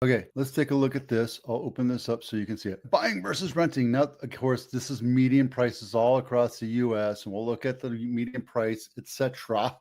Okay, let's take a look at this. I'll open this up so you can see it. Buying versus renting. Now, of course, this is median prices all across the US, and we'll look at the median price, etc.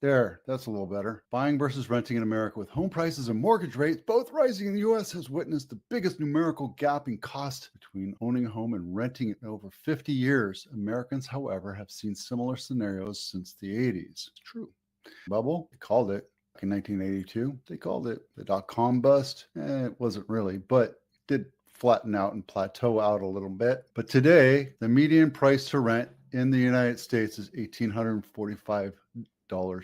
There, that's a little better. Buying versus renting in America, with home prices and mortgage rates both rising in the US, has witnessed the biggest numerical gap in cost between owning a home and renting it in over 50 years. Americans, however, have seen similar scenarios since the 80s. It's true. Bubble, they called it. In 1982, they called it the dot-com bust. It wasn't really, but it did flatten out and plateau out a little bit. But today, the median price to rent in the United States is $1,845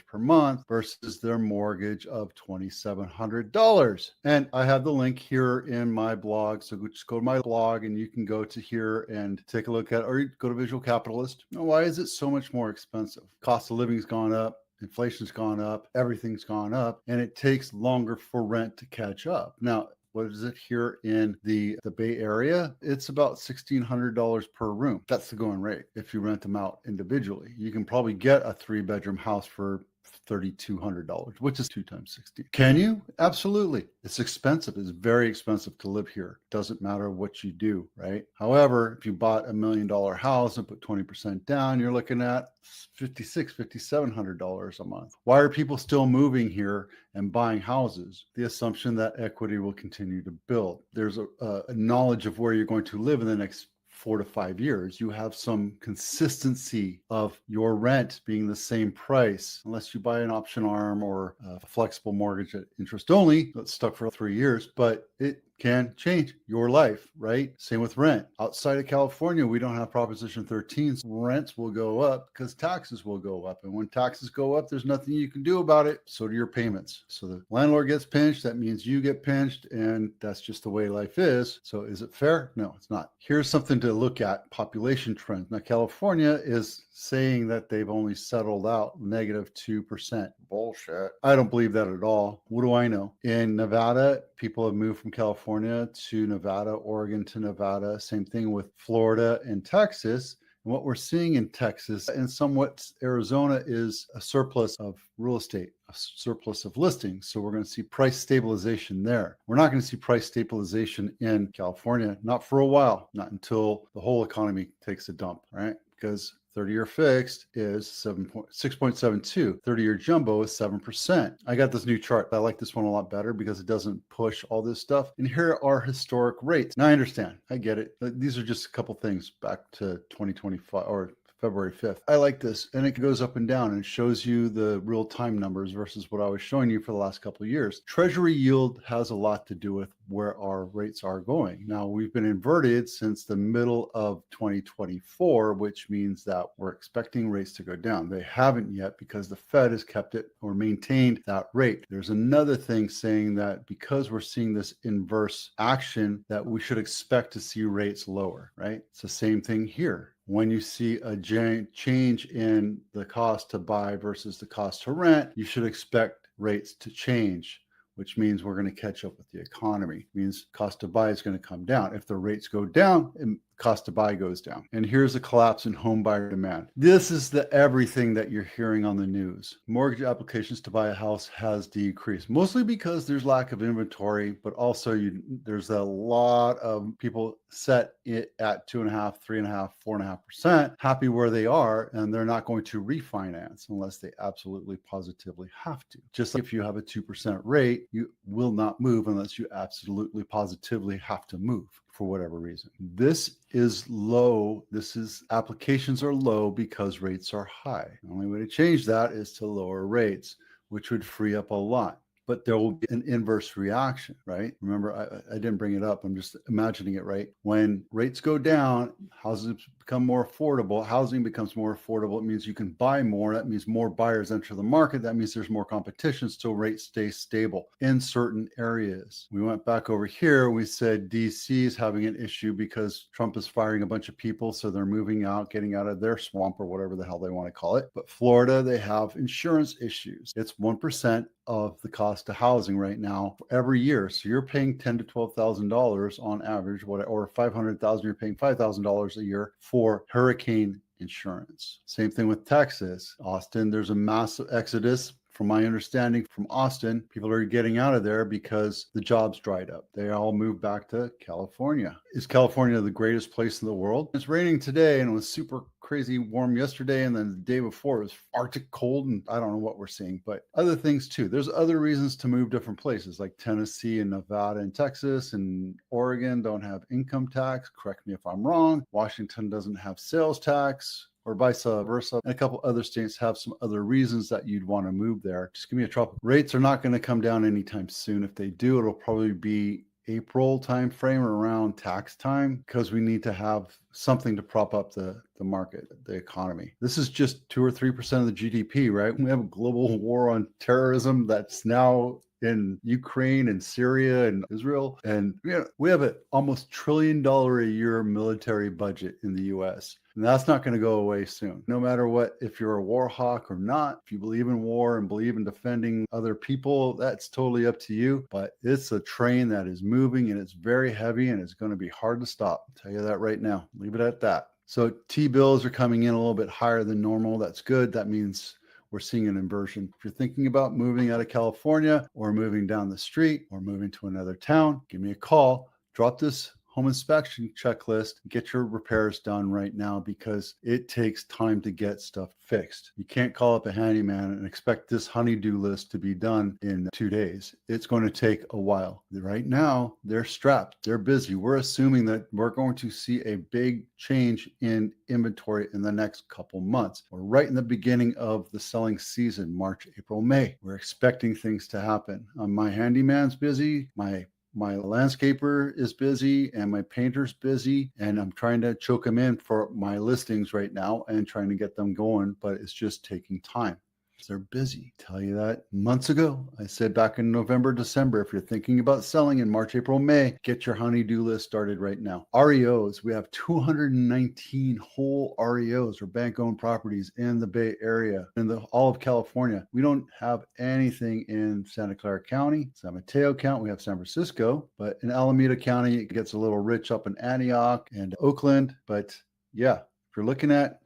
per month versus their mortgage of $2,700. And I have the link here in my blog. So just go to my blog and you can go to here and take a look at, or you go to Visual Capitalist. Now, why is it so much more expensive? Cost of living's gone up. Inflation's gone up, everything's gone up, and it takes longer for rent to catch up. Now, what is it here in the Bay Area? It's about $1,600 per room. That's the going rate if you rent them out individually. You can probably get a 3-bedroom house for $3,200, which is 2 times 60. Can you? Absolutely. It's expensive. It's very expensive to live here. Doesn't matter what you do, right? However, if you bought $1 million house and put 20% down, you're looking at $5,600, $5,700 a month. Why are people still moving here and buying houses? The assumption that equity will continue to build. There's a knowledge of where you're going to live in the next 4 to 5 years. You have some consistency of your rent being the same price, unless you buy an option arm or a flexible mortgage at interest only that's stuck for 3 years, but it can change your life, right? Same with rent. Outside of California, we don't have Proposition 13. So rents will go up because taxes will go up. And when taxes go up, there's nothing you can do about it. So do your payments. So the landlord gets pinched. That means you get pinched. And that's just the way life is. So is it fair? No, it's not. Here's something to look at: population trends. Now, California is saying that they've only settled out -2%. Bullshit. I don't believe that at all. What do I know? In Nevada, people have moved from California to Nevada, Oregon to Nevada. Same thing with Florida and Texas. And what we're seeing in Texas and somewhat Arizona is a surplus of real estate, a surplus of listings. So we're going to see price stabilization there. We're not going to see price stabilization in California, not for a while, not until the whole economy takes a dump, right? Because 30-year fixed is 6.72. 30-year jumbo is 7%. I got this new chart. I like this one a lot better because it doesn't push all this stuff. And here are historic rates. Now I understand. I get it. These are just a couple things back to 2025 or February 5th. I like this, and it goes up and down and shows you the real-time numbers versus what I was showing you for the last couple of years. Treasury yield has a lot to do with where our rates are going. Now, we've been inverted since the middle of 2024, which means that we're expecting rates to go down. They haven't yet because the Fed has kept it or maintained that rate. There's another thing saying that because we're seeing this inverse action, that we should expect to see rates lower, right? It's the same thing here. When you see a change in the cost to buy versus the cost to rent, you should expect rates to change, which means we're going to catch up with the economy. It means cost to buy is going to come down. If the rates go down, cost to buy goes down. And here's a collapse in home buyer demand. This is the everything that you're hearing on the news. Mortgage applications to buy a house has decreased, mostly because there's lack of inventory, but also there's a lot of people set it at 2.5%, 3.5%, 4.5%, happy where they are, and they're not going to refinance unless they absolutely positively have to. Just like if you have a 2% rate, you will not move unless you absolutely positively have to move for whatever reason. This is low. Applications are low because rates are high. The only way to change that is to lower rates, which would free up a lot. But there will be an inverse reaction, right? Remember, I didn't bring it up. I'm just imagining it, right? When rates go down, houses become more affordable. Housing becomes more affordable. It means you can buy more. That means more buyers enter the market. That means there's more competition, so rates stay stable in certain areas. We went back over here. We said DC is having an issue because Trump is firing a bunch of people, so they're moving out, getting out of their swamp or whatever the hell they want to call it. But Florida, they have insurance issues. It's 1% of the cost of housing right now every year. So you're paying $10,000 to $12,000 on average, or $500,000, you're paying $5,000 a year for hurricane insurance. Same thing with Texas. Austin, there's a massive exodus from my understanding from Austin, people are getting out of there because the jobs dried up. They all moved back to California. Is California the greatest place in the world? It's raining today and it was super crazy warm yesterday, and then the day before it was Arctic cold, and I don't know what we're seeing, but other things too. There's other reasons to move different places, like Tennessee and Nevada and Texas and Oregon don't have income tax. Correct me if I'm wrong. Washington doesn't have sales tax, or vice versa. And a couple other states have some other reasons that you'd want to move there. Just give me a tropical. Rates are not going to come down anytime soon. If they do, it'll probably be April timeframe or around tax time, because we need to have something to prop up the market, the economy. This is just 2 or 3% of the GDP, right? We have a global war on terrorism that's now in Ukraine and Syria and Israel. And we have an almost $1 trillion a year military budget in the US. And that's not going to go away soon. No matter what, if you're a war hawk or not, if you believe in war and believe in defending other people, that's totally up to you. But it's a train that is moving, and it's very heavy, and it's going to be hard to stop. I'll tell you that right now. Leave it at that. So T-bills are coming in a little bit higher than normal. That's good. That means we're seeing an inversion. If you're thinking about moving out of California or moving down the street or moving to another town, give me a call. Drop this home inspection checklist, get your repairs done right now, because it takes time to get stuff fixed. You can't call up a handyman and expect this honey-do list to be done in 2 days. It's going to take a while. Right now, they're strapped. They're busy. We're assuming that we're going to see a big change in inventory in the next couple months. We're right in the beginning of the selling season, March, April, May. We're expecting things to happen. My handyman's busy. My landscaper is busy, and my painter's busy, and I'm trying to choke them in for my listings right now and trying to get them going, but it's just taking time. They're busy. Tell you that months ago. I said back in November, December, if you're thinking about selling in March, April, May, get your honey-do list started right now. REOs, we have 219 whole REOs, or bank-owned properties, in the Bay Area, in all of California. We don't have anything in Santa Clara County, San Mateo County. We have San Francisco, but in Alameda County, it gets a little rich up in Antioch and Oakland. But yeah, if you're looking at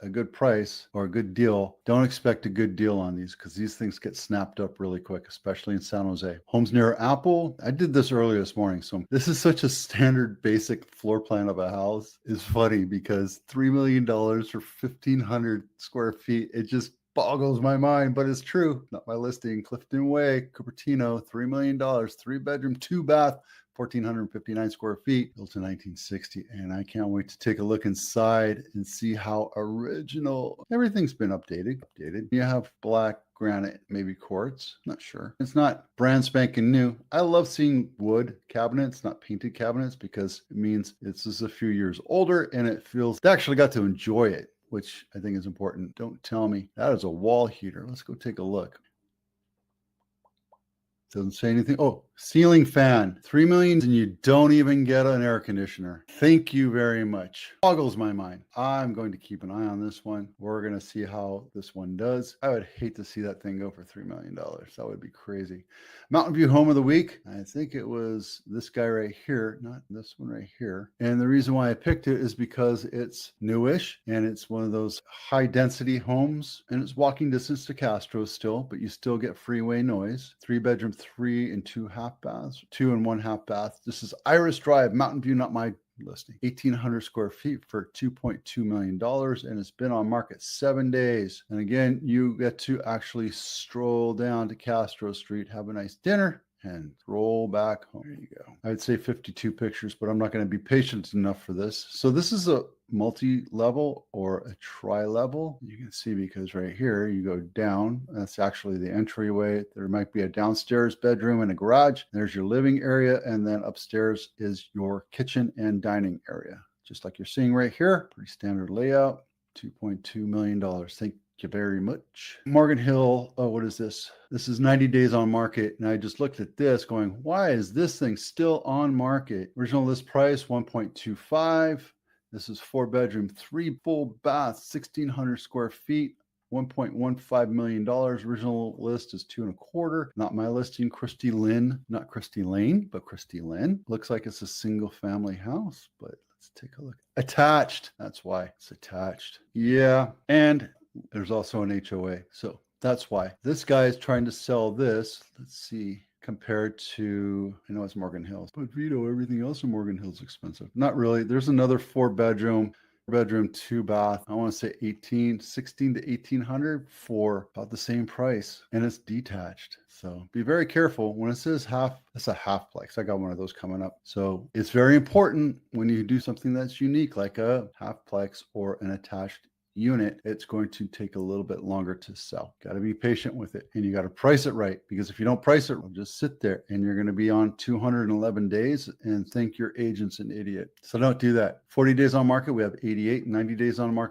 a good price or a good deal, don't expect a good deal on these, because these things get snapped up really quick, especially in San Jose. Homes near Apple. I did this earlier this morning. So this is such a standard basic floor plan of a house. It's funny because $3 million for 1,500 square feet, it just boggles my mind, but it's true. Not my listing. Clifton Way, Cupertino, $3 million, 3-bedroom, 2-bath. 1,459 square feet, built in 1960. And I can't wait to take a look inside and see how original. Everything's been updated. You have black granite, maybe quartz, not sure. It's not brand spanking new. I love seeing wood cabinets, not painted cabinets, because it means it's just a few years older and it feels, they actually got to enjoy it, which I think is important. Don't tell me that is a wall heater. Let's go take a look. Doesn't say anything. Oh, ceiling fan, $3 million, and you don't even get an air conditioner. Thank you very much. Boggles my mind. I'm going to keep an eye on this one. We're going to see how this one does. I would hate to see that thing go for $3 million. That would be crazy. Mountain View Home of the Week. I think it was this guy right here, not this one right here. And the reason why I picked it is because it's newish, and it's one of those high density homes, and it's walking distance to Castro still, but you still get freeway noise. 3-bedroom, 3 and 2 half baths, 2 and 1 half bath. This is Iris Drive, Mountain View, not my listing. 1,800 square feet for $2.2 million, and it's been on market 7 days. And again, you get to actually stroll down to Castro Street, have a nice dinner, and roll back home. There you go. I'd say 52 pictures, but I'm not going to be patient enough for this. So this is a multi-level or a tri-level. You can see, because right here you go down, that's actually the entryway. There might be a downstairs bedroom and a garage. There's your living area, and then upstairs is your kitchen and dining area, just like you're seeing right here. Pretty standard layout. $2.2 million. Thank you very much. Morgan Hill, oh, what is this? This is 90 days on market, and I just looked at this going, why is this thing still on market? Original list price, 1.25. This is 4-bedroom, 3 full baths, 1,600 square feet, $1.15 million. Original list is 2.25. Not my listing. Christy Lynn, not Christy Lane, but Christy Lynn. Looks like it's a single family house, but let's take a look. Attached. That's why it's attached. Yeah. And there's also an HOA. So That's why. This guy is trying to sell this. Let's see. Compared to, I know it's Morgan Hills, but Vito, everything else in Morgan Hills is expensive. Not really. There's another 4 bedroom, 2 bath. I want to say 16 to 1800 for about the same price, and it's detached. So be very careful when it says half. It's a halfplex. I got one of those coming up. So it's very important when you do something that's unique, like a halfplex or an attached unit, it's going to take a little bit longer to sell. Got to be patient with it, and you got to price it right, because if you don't price it, it'll just sit there and you're going to be on 211 days and think your agent's an idiot. So don't do that. 40 days on market, we have 88, 90 days on market.